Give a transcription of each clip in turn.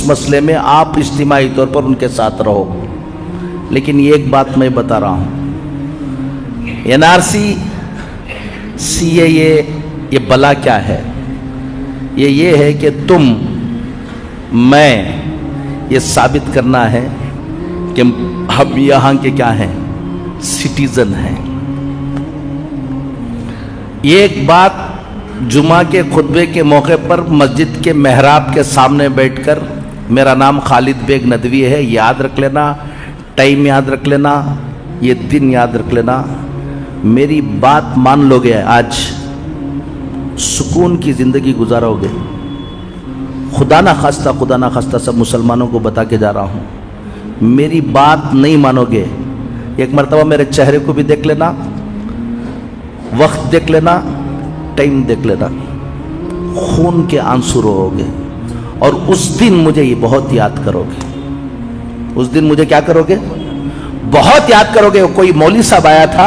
उस मसले में आप इज्तिमाई तौर पर उनके साथ रहो। लेकिन ये एक बात मैं बता रहा हूँ, NRC CAA ये बला क्या है? ये है कि तुम मैं ये साबित करना है कि हम यहाँ के क्या हैं, सिटीजन हैं। ये एक बात जुमा के खुतबे के मौके पर मस्जिद के मेहराब के सामने बैठकर, मेरा नाम खालिद बेग नदवी है, याद रख लेना, टाइम याद रख लेना, ये दिन याद रख लेना। मेरी बात मान लोगे, आज सुकून की ज़िंदगी गुजारोगे। खुदा ना खास्ता सब मुसलमानों को बता के जा रहा हूँ, मेरी बात नहीं मानोगे, एक मरतबा मेरे चेहरे को भी देख लेना, वक्त देख लेना, टाइम देख लेना, खून के आंसू रोओगे। और उस दिन मुझे ये बहुत याद करोगे। उस दिन मुझे क्या करोगे? बहुत याद करोगे। कोई मौलवी साहब आया था,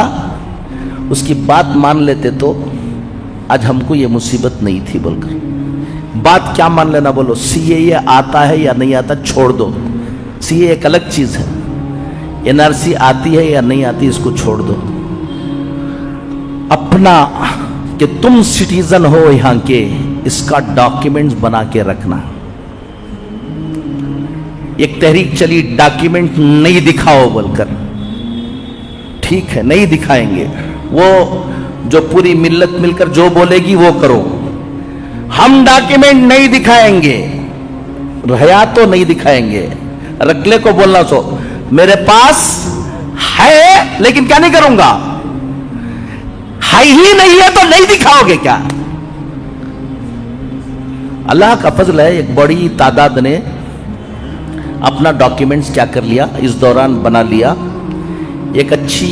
उसकी बात मान लेते तो आज हमको ये मुसीबत नहीं थी बोलकर। बात क्या मान लेना बोलो? CAA आता है या नहीं आता छोड़ दो, CAA एक अलग चीज है। NRC आती है या नहीं आती इसको छोड़ दो। अपना कि तुम सिटीजन हो यहां के, इसका डॉक्यूमेंट्स बना के रखना। एक तहरीक चली, डॉक्यूमेंट नहीं दिखाओ बोलकर, ठीक है नहीं दिखाएंगे, वो जो पूरी मिल्लत मिलकर जो बोलेगी वो करो, हम डॉक्यूमेंट नहीं दिखाएंगे, रहया तो नहीं दिखाएंगे। रखले को बोलना सो मेरे पास है लेकिन क्या नहीं करूंगा, है ही नहीं है तो नहीं दिखाओगे क्या? अल्लाह का फजल है, एक बड़ी तादाद ने अपना डॉक्यूमेंट्स क्या कर लिया, इस दौरान बना लिया। एक अच्छी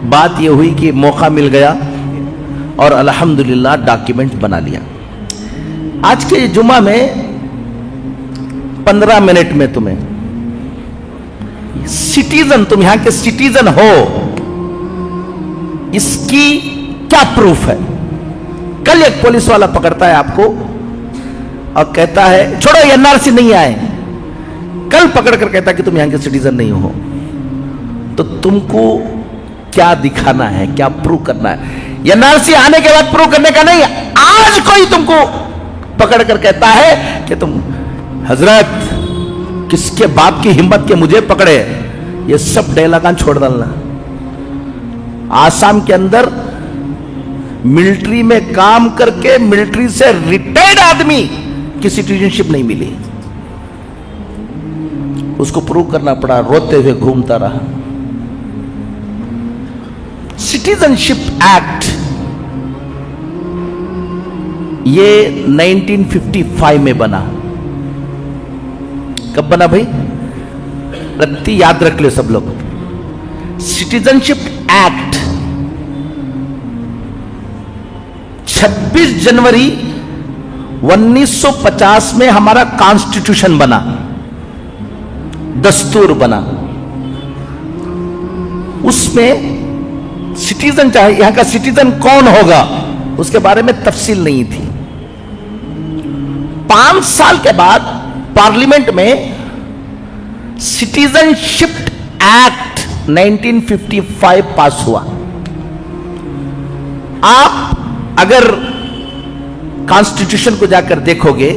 बात यह हुई कि मौका मिल गया और अल्हम्दुलिल्लाह डॉक्यूमेंट्स बना लिया। आज के जुमा में 15 मिनट में तुम्हें सिटीजन, तुम यहां के सिटीजन हो, इसकी क्या प्रूफ है? कल एक पुलिस वाला पकड़ता है आपको और कहता है छोड़ो NRC नहीं आए, कल पकड़ कर कहता है कि तुम यहां के सिटीजन नहीं हो। तो तुमको क्या दिखाना है, क्या प्रूव करना है? NRC आने के बाद प्रूव करने का नहीं, आज कोई तुमको पकड़ कर कहता है कि तुम हजरत किसके बाप की हिम्मत के मुझे पकड़े, ये सब डायलॉग छोड़ डालना। आसाम के अंदर मिलिट्री में काम करके मिलिट्री से रिटायर्ड आदमी की सिटीजनशिप नहीं मिली, उसको प्रूव करना पड़ा, रोते हुए घूमता रहा। सिटीजनशिप एक्ट ये 1955 में बना। कब बना भाई? रत्ती याद रख ले सब लोग। सिटीजनशिप एक्ट 26 जनवरी 1950 में हमारा कॉन्स्टिट्यूशन बना, दस्तूर बना। उसमें सिटीजन, चाहे यहां का सिटीजन कौन होगा उसके बारे में तफसील नहीं थी। 5 साल के बाद पार्लियामेंट में सिटीजनशिप एक्ट 1955 पास हुआ। आप अगर कॉन्स्टिट्यूशन को जाकर देखोगे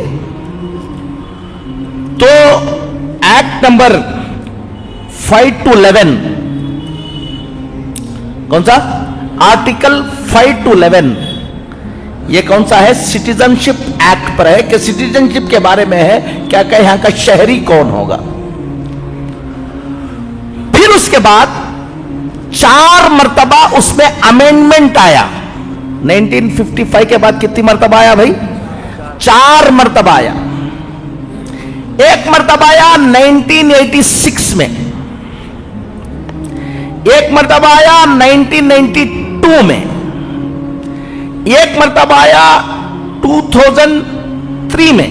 तो एक्ट नंबर 5 to 11, कौन सा आर्टिकल 5 to 11, ये कौन सा है? सिटीजनशिप एक्ट पर है कि सिटीजनशिप के बारे में है क्या क्या, यहां का शहरी कौन होगा। फिर उसके बाद 4 मर्तबा उसमें अमेंडमेंट आया। 1955 के बाद कितनी मर्तबा आया भाई? 4 मर्तबा आया। एक मर्तबा आया 1986 में, एक मर्तबा आया 1992 में, एक मर्तबा आया 2003 में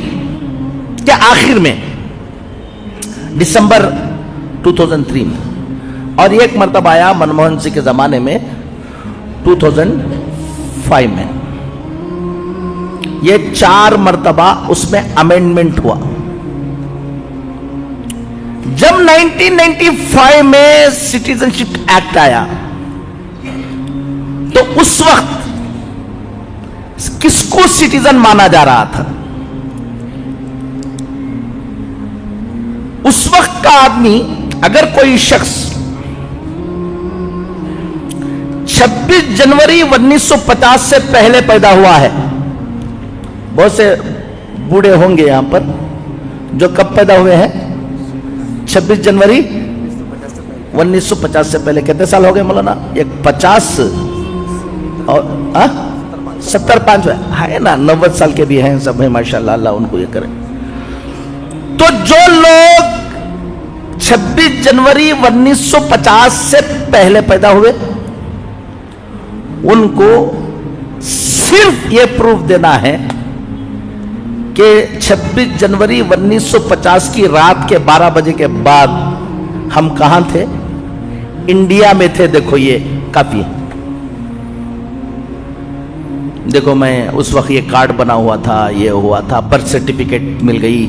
के आखिर में, दिसंबर 2003 में, और एक मर्तबा आया मनमोहन सिंह के जमाने में 2005 में। ये 4 मर्तबा उसमें अमेंडमेंट हुआ। जब 1995 में सिटीजनशिप एक्ट आया तो उस वक्त किसको सिटीजन माना जा रहा था? उस वक्त का आदमी, अगर कोई शख्स 26 जनवरी 1950 से पहले पैदा हुआ है, बहुत से बूढ़े होंगे यहां पर जो कब पैदा हुए हैं? 26 जनवरी 1950 से पहले। कितने साल हो गए मौलाना? एक 50 और 75 है ना, 90 साल के भी हैं सब हैं माशाल्लाह, अल्लाह उनको ये करे। तो जो लोग 26 जनवरी 1950 से पहले पैदा हुए, उनको सिर्फ ये प्रूफ देना है कि 26 जनवरी 1950 की रात के 12 बजे के बाद हम कहां थे? इंडिया में थे। देखो ये काफी है। देखो मैं उस वक्त ये कार्ड बना हुआ था, ये हुआ था, बर्थ सर्टिफिकेट मिल गई,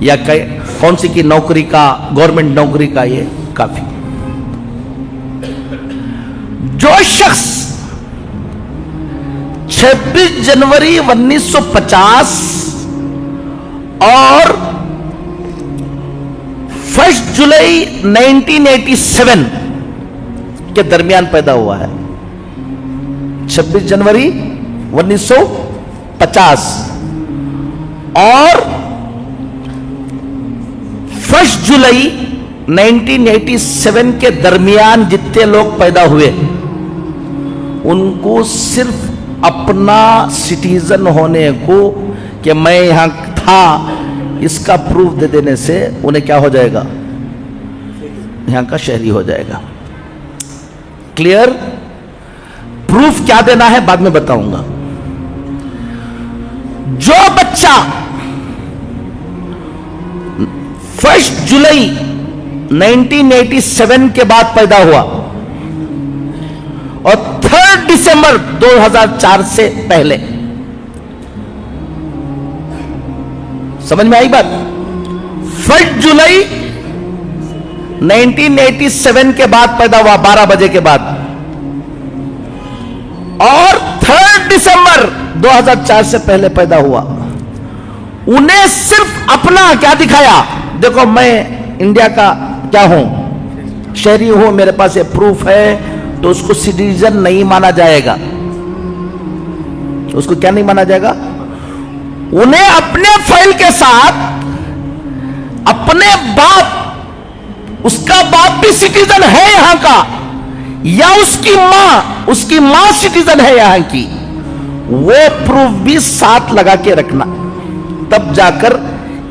या कौन सी की नौकरी का, गवर्नमेंट नौकरी का, ये काफी। जो शख्स 26 जनवरी 1950 और 1 जुलाई 1987 के दरमियान पैदा हुआ है, 26 जनवरी 1950 और 1 जुलाई 1987 के दरमियान जितने लोग पैदा हुए, उनको सिर्फ अपना सिटीजन होने को, कि मैं यहां था, इसका प्रूफ दे देने से उन्हें क्या हो जाएगा? यहां का शहरी हो जाएगा। क्लियर? प्रूफ क्या देना है बाद में बताऊंगा। जो बच्चा 1 जुलाई 1987 के बाद पैदा हुआ और 3 दिसंबर 2004 से पहले, समझ में आई बात? 1 जुलाई 1987 के बाद पैदा हुआ 12 बजे के बाद, और 3 दिसंबर 2004 से पहले पैदा हुआ, उन्हें सिर्फ अपना क्या दिखाया? देखो मैं इंडिया का क्या हूं, शहरी हूं, मेरे पास ये प्रूफ है, तो उसको सिटीजन नहीं माना जाएगा। उसको क्या नहीं माना जाएगा? उन्हें अपने फाइल के साथ अपने बाप, उसका बाप भी सिटीजन है यहां का, या उसकी मां सिटीजन है यहां की, वो प्रूफ भी साथ लगा के रखना, तब जाकर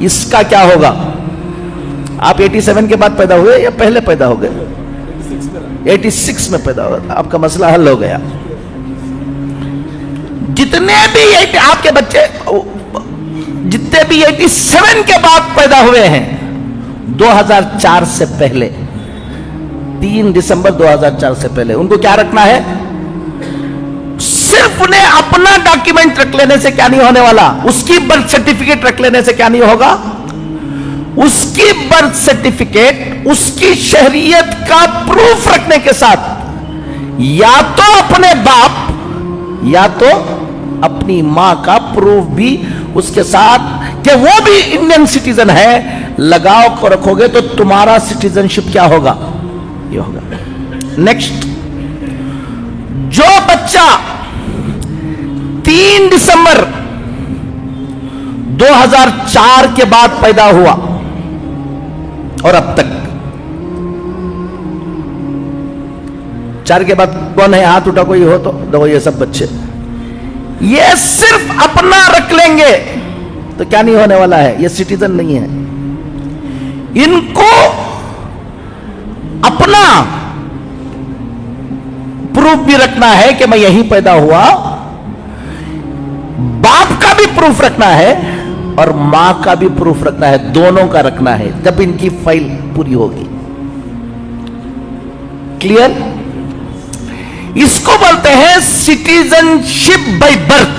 इसका क्या होगा। आप 87 के बाद पैदा हुए या पहले पैदा हो गए? 86 में पैदा हुआ था, आपका मसला हल हो गया। जितने भी आपके बच्चे जितने भी 87 के बाद पैदा हुए हैं 2004 से पहले, 3 दिसंबर 2004 से पहले, उनको क्या रखना है? सिर्फ उन्हें अपना डॉक्यूमेंट रख लेने से क्या नहीं होने वाला, उसकी बर्थ सर्टिफिकेट रख लेने से क्या नहीं होगा, उसकी बर्थ सर्टिफिकेट, उसकी शहरियत का प्रूफ रखने के साथ या तो अपने बाप या तो अपनी मां का प्रूफ भी उसके साथ कि वो भी इंडियन सिटीजन है, लगाव को रखोगे तो तुम्हारा सिटीजनशिप क्या होगा? ये होगा। नेक्स्ट, जो बच्चा 3 दिसंबर 2004 के बाद पैदा हुआ और अब तक, 4 के बाद कौन है? हाथ उठा कोई हो तो। देखो ये सब बच्चे ये सिर्फ अपना रख लेंगे तो क्या नहीं होने वाला है, ये सिटीजन नहीं है। इनको अपना प्रूफ भी रखना है कि मैं यहीं पैदा हुआ, बाप का भी प्रूफ रखना है और मां का भी प्रूफ रखना है, दोनों का रखना है, जब इनकी फाइल पूरी होगी। क्लियर? इसको बोलते हैं सिटीजनशिप बाय बर्थ।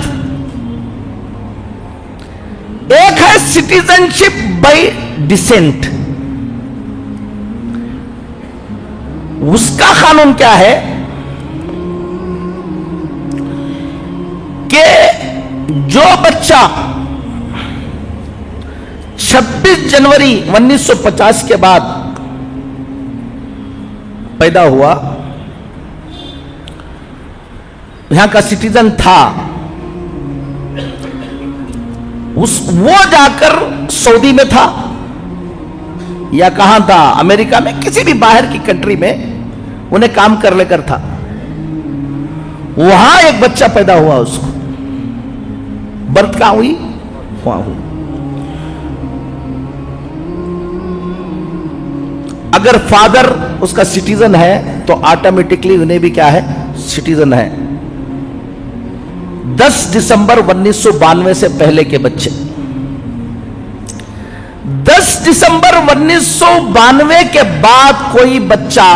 एक है सिटीजनशिप बाय डिसेंट, उसका कानून क्या है कि जो बच्चा 26 जनवरी 1950 के बाद पैदा हुआ, यहां का सिटीजन था, वो जाकर सऊदी में था या कहां था, अमेरिका में, किसी भी बाहर की कंट्री में उन्हें काम कर लेकर था, वहां एक बच्चा पैदा हुआ, उसको बर्थ कहां हुई, वहां हुई। अगर फादर उसका सिटीजन है तो ऑटोमेटिकली उन्हें भी क्या है, सिटीजन है। 10 दिसंबर 1992 से पहले के बच्चे, 10 दिसंबर 1992 के बाद कोई बच्चा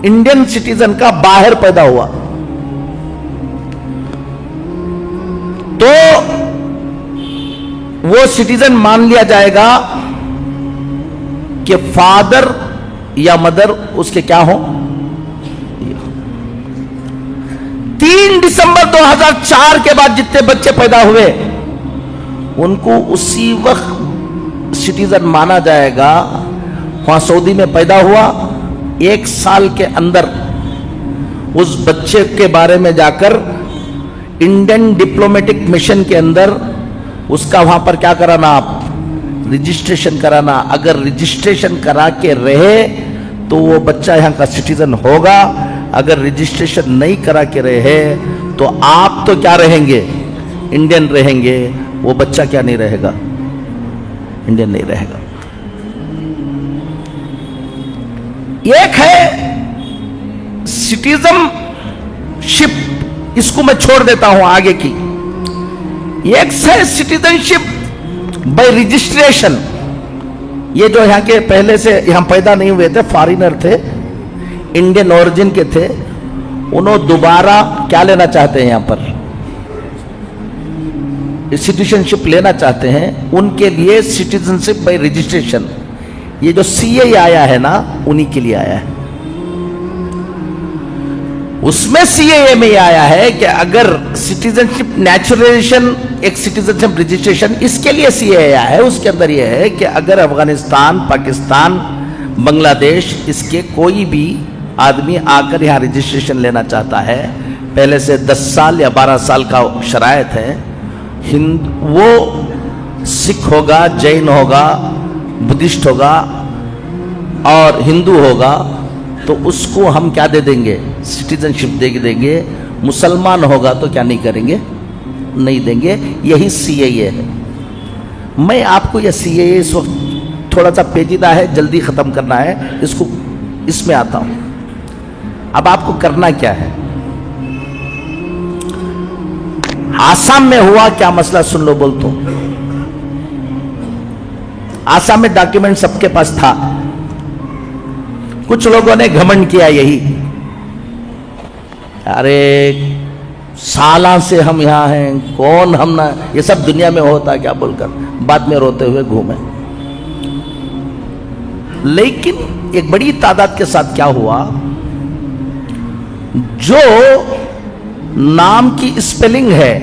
इंडियन सिटीजन का बाहर पैदा हुआ तो वो सिटीजन मान लिया जाएगा कि फादर या मदर उसके क्या हो। 3 दिसंबर 2004 के बाद जितने बच्चे पैदा हुए उनको उसी वक्त सिटीजन माना जाएगा। वहां सऊदी में पैदा हुआ, 1 साल के अंदर उस बच्चे के बारे में जाकर इंडियन डिप्लोमेटिक मिशन के अंदर उसका वहां पर क्या कराना, आप रजिस्ट्रेशन कराना। अगर रजिस्ट्रेशन करा के रहे तो वो बच्चा यहां का सिटीजन होगा, अगर रजिस्ट्रेशन नहीं करा के रहे तो आप तो क्या रहेंगे, इंडियन रहेंगे, वो बच्चा क्या नहीं रहेगा, इंडियन नहीं रहेगा। एक है सिटीजनशिप, इसको मैं छोड़ देता हूं आगे की। एक है सिटीजनशिप बाय रजिस्ट्रेशन, ये जो यहाँ के पहले से यहाँ पैदा नहीं हुए थे, फॉरेनर थे, इंडियन ओरिजिन के थे, उन्होंने दोबारा क्या लेना चाहते हैं, यहाँ पर सिटीजनशिप लेना चाहते हैं, उनके लिए सिटीजनशिप बाय रजिस्ट्रेशन, ये जो सीए आया है ना, उन्हीं के लिए आया है। उसमें सीएए में आया है कि अगर सिटीजनशिप नेचुरलाइजेशन, एक सिटीजनशिप रजिस्ट्रेशन, इसके लिए सीएए आया है। उसके अंदर यह है कि अगर अफगानिस्तान, पाकिस्तान, बांग्लादेश, इसके कोई भी आदमी आकर यहाँ रजिस्ट्रेशन लेना चाहता है, पहले से 10 साल या 12 साल का शरायत है, वो सिख होगा, जैन होगा, बुद्धिस्ट होगा और हिंदू होगा, तो उसको हम क्या दे देंगे, सिटीजनशिप दे देंगे। मुसलमान होगा तो क्या नहीं करेंगे, नहीं देंगे। यही सीएए है। मैं आपको यह सीएए इस वक्त थोड़ा सा पेचीदा है, जल्दी खत्म करना है इसको, इसमें आता हूं। अब आपको करना क्या है, आसाम में हुआ क्या मसला सुन लो, बोलता हूं। आसाम में डॉक्यूमेंट सबके पास था, कुछ लोगों ने घमंड किया यही, अरे सालों से हम यहां हैं, कौन हम ना, ये सब दुनिया में होता क्या बोलकर बाद में रोते हुए घूमे। लेकिन एक बड़ी तादाद के साथ क्या हुआ, जो नाम की स्पेलिंग है,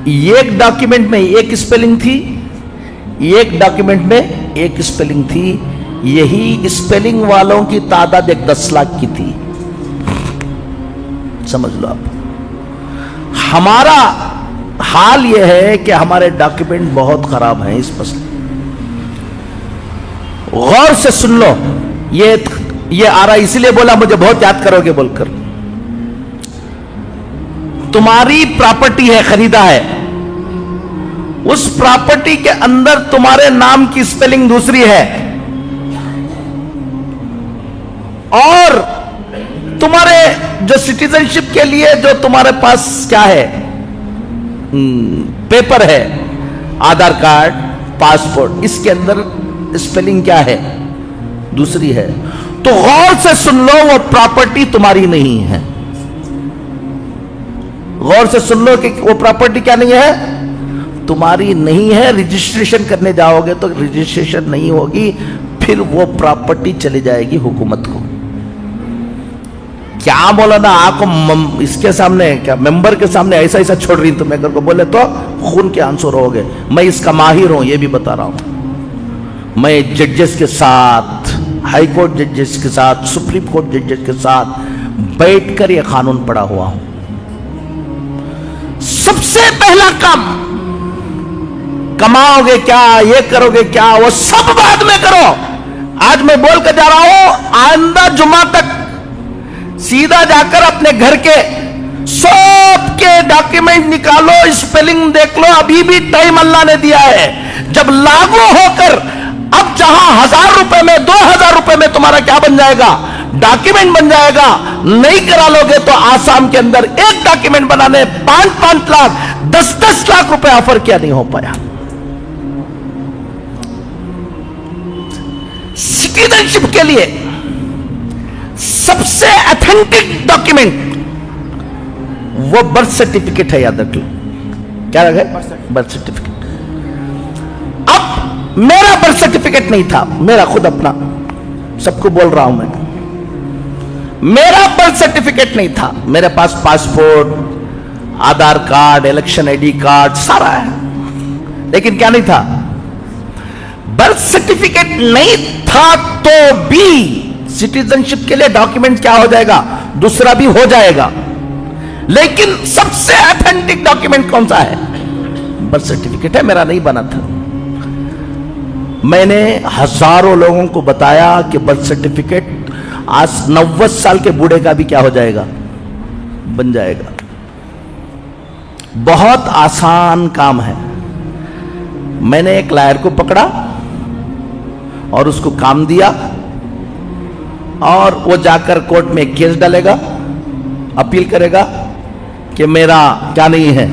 एक डॉक्यूमेंट में एक स्पेलिंग थी, एक डॉक्यूमेंट में एक स्पेलिंग थी, यही स्पेलिंग वालों की तादाद 10 लाख की थी। समझ लो आप, हमारा हाल यह है कि हमारे डॉक्यूमेंट बहुत खराब हैं इस मसले। गौर से सुन लो, ये आ रहा, इसलिए बोला मुझे बहुत याद करोगे बोलकर। तुम्हारी प्रॉपर्टी है, खरीदा है, उस प्रॉपर्टी के अंदर तुम्हारे नाम की स्पेलिंग दूसरी है और तुम्हारे जो सिटीजनशिप के लिए जो तुम्हारे पास क्या है, पेपर है, आधार कार्ड, पासपोर्ट, इसके अंदर स्पेलिंग क्या है, दूसरी है। तो गौर से सुन लो, वो प्रॉपर्टी तुम्हारी नहीं है। गौर से सुन लो कि वो प्रॉपर्टी क्या नहीं है, तुम्हारी नहीं है। रजिस्ट्रेशन करने जाओगे तो रजिस्ट्रेशन नहीं होगी, फिर वो प्रॉपर्टी चली जाएगी हुकूमत को। क्या बोला ना, आपको इसके सामने क्या मेंबर के सामने ऐसा ऐसा छोड़ रही तुम अगर को बोले तो खून के आंसू रहोगे। मैं इसका माहिर हूं, ये भी बता रहा हूं। मैं जजेस के साथ, हाई कोर्ट जजेस के साथ, सुप्रीम कोर्ट जजेस के साथ बैठकर यह कानून पढ़ा हुआ हूं। सबसे पहला काम, कमाओगे क्या, ये करोगे क्या, वो सब बाद में करो। आज मैं बोल कर जा रहा हूं, आइंदा जुमा तक सीधा जाकर अपने घर के सब के डॉक्यूमेंट निकालो, स्पेलिंग देख लो। अभी भी टाइम अल्लाह ने दिया है। जब लागू होकर अब जहां 1000 रुपए में 2000 रुपए में तुम्हारा क्या बन जाएगा, डॉक्यूमेंट बन जाएगा। नहीं करा लोगे तो आसाम के अंदर एक डॉक्यूमेंट बनाने 5-5 लाख 10-10 लाख रुपए ऑफर किया, नहीं हो पाया। सिटीजनशिप के लिए सबसे ऑथेंटिक डॉक्यूमेंट वो बर्थ सर्टिफिकेट है, याद रख लो। क्या रखे? Birth certificate. अब मेरा बर्थ सर्टिफिकेट नहीं था, मेरा खुद अपना, सबको बोल रहा हूं मैं, मेरा बर्थ सर्टिफिकेट नहीं था। मेरे पास पासपोर्ट, आधार कार्ड, इलेक्शन आईडी कार्ड सारा है, लेकिन क्या नहीं था? बर्थ सर्टिफिकेट नहीं था तो भी सिटीजनशिप के लिए डॉक्यूमेंट क्या हो जाएगा, दूसरा भी हो जाएगा। लेकिन सबसे ऑथेंटिक डॉक्यूमेंट कौन सा है? बर्थ सर्टिफिकेट है। मेरा नहीं बना था। मैंने हजारों लोगों को बताया कि बर्थ सर्टिफिकेट आज 90 साल के बूढ़े का भी क्या हो जाएगा, बन जाएगा। बहुत आसान काम है। मैंने एक लायर को पकड़ा और उसको काम दिया, और वो जाकर कोर्ट में केस डालेगा, अपील करेगा कि मेरा क्या नहीं है,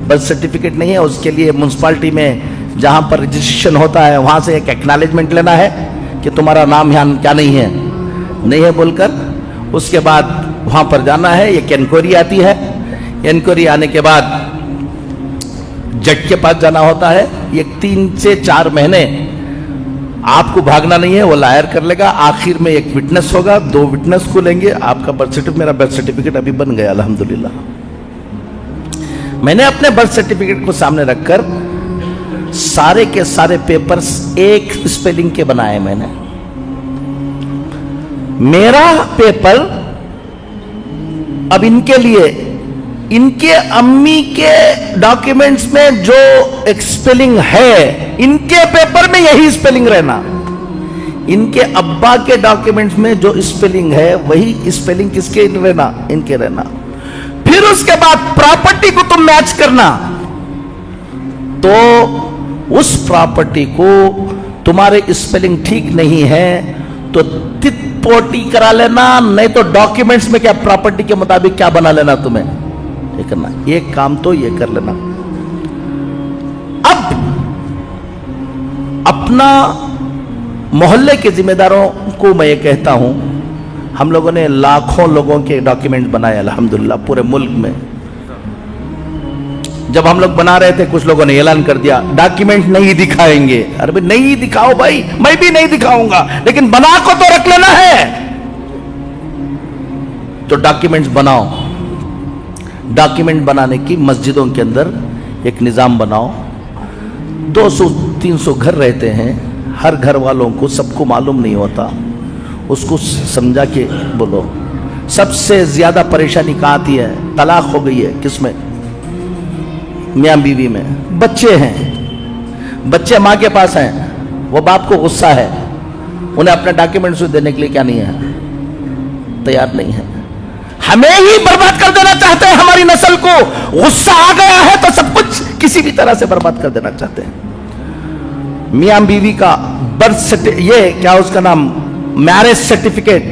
बर्थ सर्टिफिकेट नहीं है। उसके लिए म्युनिसिपैलिटी में जहां पर रजिस्ट्रेशन होता है वहां से एक एक्नॉलेजमेंट लेना है कि तुम्हारा नाम यहां क्या नहीं है बोलकर। उसके बाद वहां पर जाना है, एक इंक्वायरी आती है। इंक्वायरी आने के बाद जज के पास जाना होता है। ये 3 से 4 महीने आपको भागना नहीं है, वो लायर कर लेगा। आखिर में एक विटनेस होगा, 2 विटनेस को लेंगे, आपका बर्थ सर्टिफिकेट, मेरा बर्थ सर्टिफिकेट अभी बन गया अल्हम्दुलिल्लाह। मैंने अपने बर्थ सर्टिफिकेट को सामने रखकर सारे के सारे पेपर्स एक स्पेलिंग के बनाए। मैंने मेरा पेपर अब इनके लिए, इनके अम्मी के डॉक्यूमेंट्स में जो एक स्पेलिंग है, इनके पेपर में यही स्पेलिंग रहना। इनके अब्बा के डॉक्यूमेंट्स में जो स्पेलिंग है वही स्पेलिंग किसके रहना, इनके रहना। फिर उसके बाद प्रॉपर्टी को तुम मैच करना, तो उस प्रॉपर्टी को तुम्हारे स्पेलिंग ठीक नहीं है तो तित पोटी करा लेना, नहीं तो डॉक्यूमेंट्स में क्या प्रॉपर्टी के मुताबिक क्या बना लेना तुम्हें, ये करना। एक काम तो ये कर लेना। अब अपना मोहल्ले के जिम्मेदारों को मैं ये कहता हूं, हम लोगों ने लाखों लोगों के डॉक्यूमेंट बनाए अल्हम्दुलिल्लाह पूरे मुल्क में। जब हम लोग बना रहे थे कुछ लोगों ने ऐलान कर दिया डॉक्यूमेंट नहीं दिखाएंगे। अरे भाई नहीं दिखाओ भाई, मैं भी नहीं दिखाऊंगा, लेकिन बना को तो रख लेना है। तो डॉक्यूमेंट्स बनाओ। डॉक्यूमेंट बनाने की मस्जिदों के अंदर एक निजाम बनाओ। 200-300 घर रहते हैं, हर घर वालों को सबको मालूम नहीं होता, उसको समझा के बोलो। सबसे ज्यादा परेशानी कहां आती है? तलाक हो गई है, किसमें? मियां बीवी में। बच्चे हैं, बच्चे मां के पास हैं, वो बाप को गुस्सा है, उन्हें अपने डॉक्यूमेंट्स देने के लिए क्या नहीं है, तैयार नहीं है। हमें ही बर्बाद कर देना चाहते हैं, हमारी नस्ल को गुस्सा आ गया है तो सब कुछ किसी भी तरह से बर्बाद कर देना चाहते हैं। मियां बीवी का बर्थ सर्टिफिकेट, ये क्या उसका नाम, मैरिज सर्टिफिकेट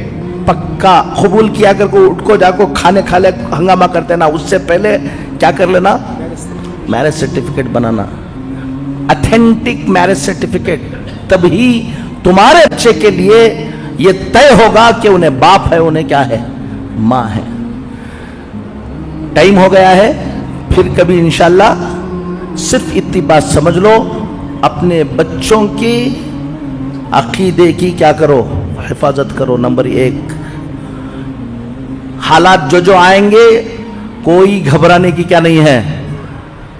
पक्का कबूल किया कर को उठ को जाको खाने खा ले हंगामा कर देना, उससे पहले क्या कर लेना, मैरिज सर्टिफिकेट बनाना, ऑथेंटिक मैरिज सर्टिफिकेट। तभी तुम्हारे बच्चे के लिए यह तय होगा कि उन्हें बाप है, उन्हें क्या है, मां है। टाइम हो गया है, फिर कभी इंशाल्लाह। सिर्फ इतनी बात समझ लो, अपने बच्चों की अकीदे की क्या करो, हिफाजत करो। नंबर 1, हालात जो जो आएंगे कोई घबराने की क्या नहीं है,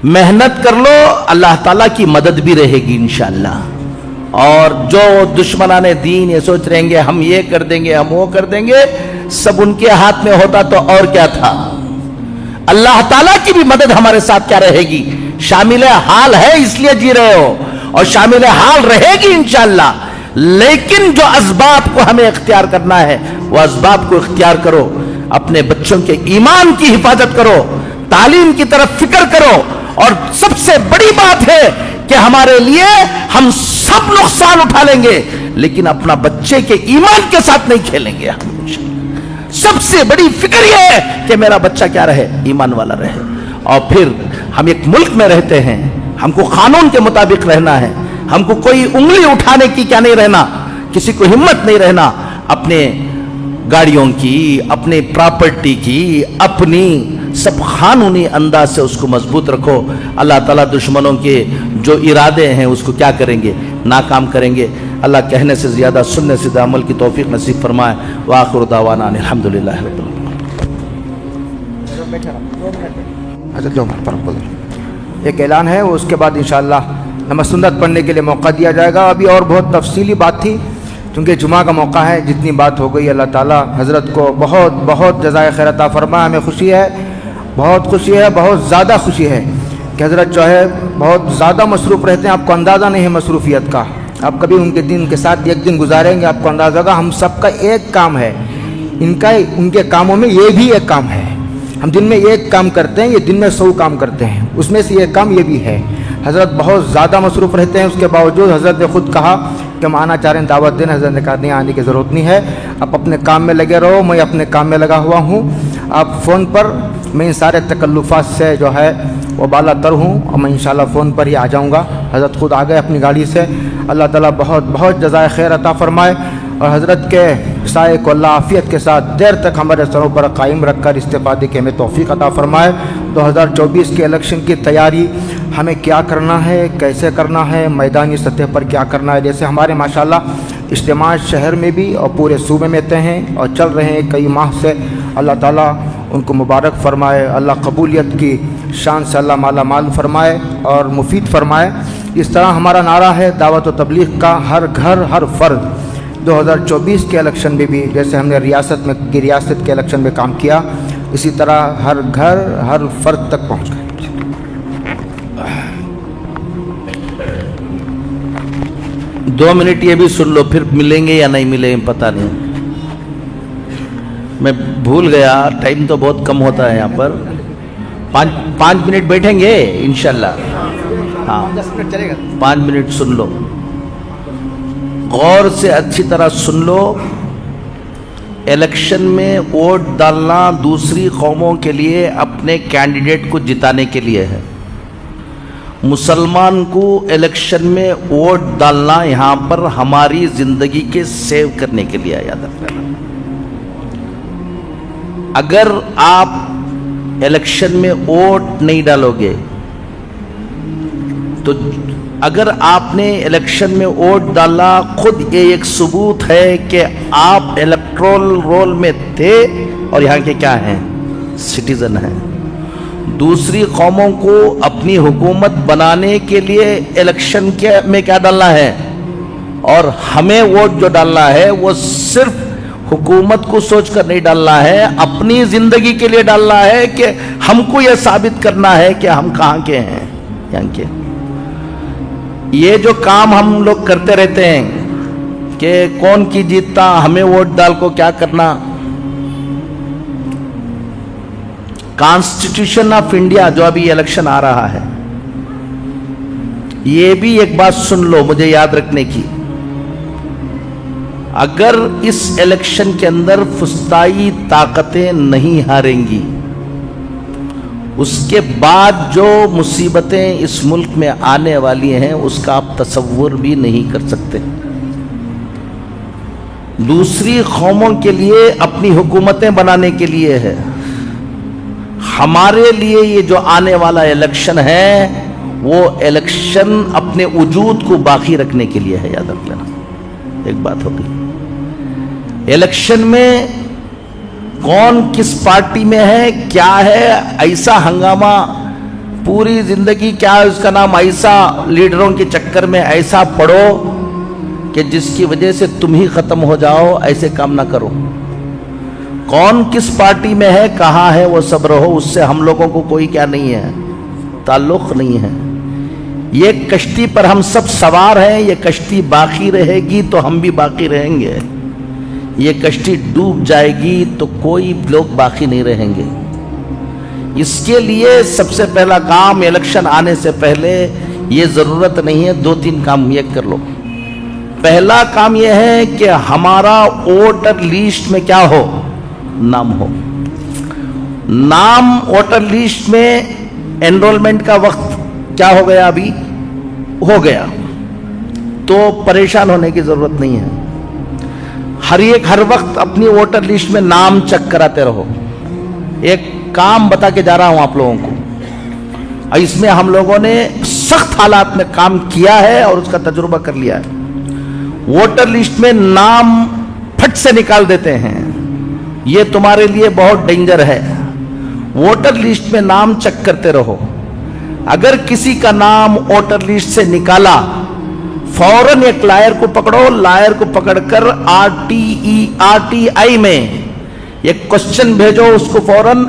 मेहनत कर लो, अल्लाह ताला की मदद भी रहेगी इंशाअल्लाह। और जो दुश्मनाने दीन ये सोच रहेंगे हम ये कर देंगे हम वो कर देंगे, सब उनके हाथ में होता तो और क्या था। अल्लाह ताला की भी मदद हमारे साथ क्या रहेगी, शामिल हाल है इसलिए जी रहे हो और शामिल हाल रहेगी इंशाअल्लाह। लेकिन जो असबाब को हमें इख्तियार करना है वो असबाब को इख्तियार करो, अपने बच्चों के ईमान की हिफाजत करो, तालीम की तरफ फिक्र करो। और सबसे बड़ी बात है कि हमारे लिए हम सब नुकसान उठा लेंगे लेकिन अपना बच्चे के ईमान के साथ नहीं खेलेंगे हम। सबसे बड़ी फिक्र यह है कि मेरा बच्चा क्या रहे, ईमान वाला रहे। और फिर हम एक मुल्क में रहते हैं, हमको कानून के मुताबिक रहना है, हमको कोई उंगली उठाने की क्या नहीं रहना, किसी को हिम्मत नहीं रहना, अपने गाड़ियों की, अपने प्रॉपर्टी की, अपनी सब कानूनी अंदाज से उसको मजबूत रखो। अल्लाह ताला दुश्मनों के जो इरादे हैं उसको क्या करेंगे, नाकाम करेंगे। अल्लाह कहने से ज़्यादा सुनने से अमल की तौफीक नसीब फरमाए। व आखिर दावाना अल्हम्दुलिल्लाह रब्बिल आलमीन। एक ऐलान है, उसके बाद इंशाअल्लाह नमाज़ सुन्नत पढ़ने के लिए मौका दिया जाएगा। अभी और बहुत तफसीली बात थी, क्योंकि जुमा का मौका है, जितनी बात हो गई अल्लाह ताला हज़रत को बहुत बहुत जज़ाए खैर अता फरमाए। हमें खुशी है, बहुत खुशी है, बहुत ज़्यादा खुशी है कि हज़रत जो है बहुत ज़्यादा मसरूफ़ रहते हैं। आपको अंदाज़ा नहीं है मसरूफ़ियत का, आप कभी उनके दिन के साथ एक दिन गुजारेंगे आपको अंदाज़ा होगा। हम सबका एक काम है, इनका उनके कामों में ये भी एक काम है। हम दिन में एक काम करते हैं, ये दिन में 100 काम करते हैं, उसमें से एक काम ये भी है। हज़रत बहुत ज़्यादा मसरूफ़ रहते हैं, उसके बावजूद हज़रत ने खुद कहा कि हम आना चाह रहे हैं, दावत देना। हज़रत ने कहा नहीं, आने की ज़रूरत नहीं है, आप अपने काम में लगे रहो, मैं अपने काम में लगा हुआ हूँ। आप फ़ोन पर, मैं इन सारे तकल्लुफ़ात से जो है वो बाला तर हूँ और मैं इंशाल्लाह फ़ोन पर ही आ जाऊँगा। हज़रत खुद आ गए अपनी गाड़ी से। अल्लाह ताला बहुत बहुत जज़ाए खैर अता फ़रमाए और हज़रत के साए को अल्लाह आफ़ियत के साथ देर तक हमारे सरों पर कायम रख कर इस्तेफ़ादे की हमें तौफ़ीक़ अता फ़रमाए। 2024 के इलेक्शन की तैयारी हमें क्या करना है, कैसे करना है, मैदानी सतह पर क्या करना है। जैसे हमारे माशाल्लाह इज्तिमा शहर में भी और पूरे सूबे में तय हैं और चल रहे हैं कई माह से। अल्लाह ताला उनको मुबारक फ़रमाए, अल्लाह कबूलियत की शान से अल्लाह माला माल फ़रमाए और मुफीद फ़रमाए। इस तरह हमारा नारा है दावत व तबलीग का, हर घर हर फ़र्द। 2024 के इलेक्शन में भी जैसे हमने रियासत के इलेक्शन में काम किया, इसी तरह हर घर हर फ़र्द तक पहुँच गए। 2 मिनट ये भी सुन लो, फिर मिलेंगे या नहीं मिलेंगे पता नहीं, मैं भूल गया। टाइम तो बहुत कम होता है यहाँ पर। 5 मिनट बैठेंगे इंशाल्लाह। हाँ 10 मिनट चलेगा। 5 मिनट सुन लो, गौर से अच्छी तरह सुन लो। इलेक्शन में वोट डालना दूसरी कौमों के लिए अपने कैंडिडेट को जिताने के लिए है। मुसलमान को इलेक्शन में वोट डालना यहाँ पर हमारी ज़िंदगी के सेव करने के लिए, याद रखना। अगर आप इलेक्शन में वोट नहीं डालोगे तो अगर आपने इलेक्शन में वोट डाला, खुद ये एक सबूत है कि आप इलेक्टोरल रोल में थे और यहाँ के क्या हैं, सिटीजन हैं। दूसरी कौमों को अपनी हुकूमत बनाने के लिए इलेक्शन के में क्या डालना है, और हमें वोट जो डालना है वो सिर्फ हुकूमत को सोचकर नहीं डालना है, अपनी जिंदगी के लिए डालना है कि हमको यह साबित करना है कि हम कहाँ के हैं, यहाँ के। ये जो काम हम लोग करते रहते हैं कि कौन की जीतता, हमें वोट डाल को क्या करना। कॉन्स्टिट्यूशन ऑफ इंडिया जो अभी इलेक्शन आ रहा है, ये भी एक बात सुन लो मुझे याद रखने की। अगर इस इलेक्शन के अंदर फुस्ताई ताकतें नहीं हारेंगी, उसके बाद जो मुसीबतें इस मुल्क में आने वाली हैं उसका आप तसव्वुर भी नहीं कर सकते। दूसरी कौमों के लिए अपनी हुकूमतें बनाने के लिए है, हमारे लिए ये जो आने वाला इलेक्शन है वो इलेक्शन अपने वजूद को बाकी रखने के लिए है, याद रख लेना। एक बात होगी, इलेक्शन में कौन किस पार्टी में है, क्या है, ऐसा हंगामा पूरी जिंदगी, क्या है उसका नाम, ऐसा लीडरों के चक्कर में ऐसा पड़ो कि जिसकी वजह से तुम ही खत्म हो जाओ, ऐसे काम ना करो। कौन किस पार्टी में है, कहाँ है, वो सब रहो, उससे हम लोगों को कोई क्या नहीं है, ताल्लुक नहीं है। ये कश्ती पर हम सब सवार हैं, ये कश्ती बाकी रहेगी तो हम भी बाकी रहेंगे, ये कश्ती डूब जाएगी तो कोई लोग बाकी नहीं रहेंगे। इसके लिए सबसे पहला काम, इलेक्शन आने से पहले ये जरूरत नहीं है, 2-3 काम ये कर लो। पहला काम यह है कि हमारा वोटर लिस्ट में क्या हो, नाम हो। नाम वोटर लिस्ट में एनरोलमेंट का वक्त क्या हो गया, अभी हो गया, तो परेशान होने की जरूरत नहीं है। हर वक्त अपनी वोटर लिस्ट में नाम चेक कराते रहो। एक काम बता के जा रहा हूं आप लोगों को, इसमें हम लोगों ने सख्त हालात में काम किया है और उसका तजुर्बा कर लिया है। वोटर लिस्ट में नाम फट से निकाल देते हैं, ये तुम्हारे लिए बहुत डेंजर है। वोटर लिस्ट में नाम चेक करते रहो। अगर किसी का नाम वोटर लिस्ट से निकाला, फौरन एक लायर को पकड़ो, लायर को पकड़कर RTI में एक क्वेश्चन भेजो उसको फौरन।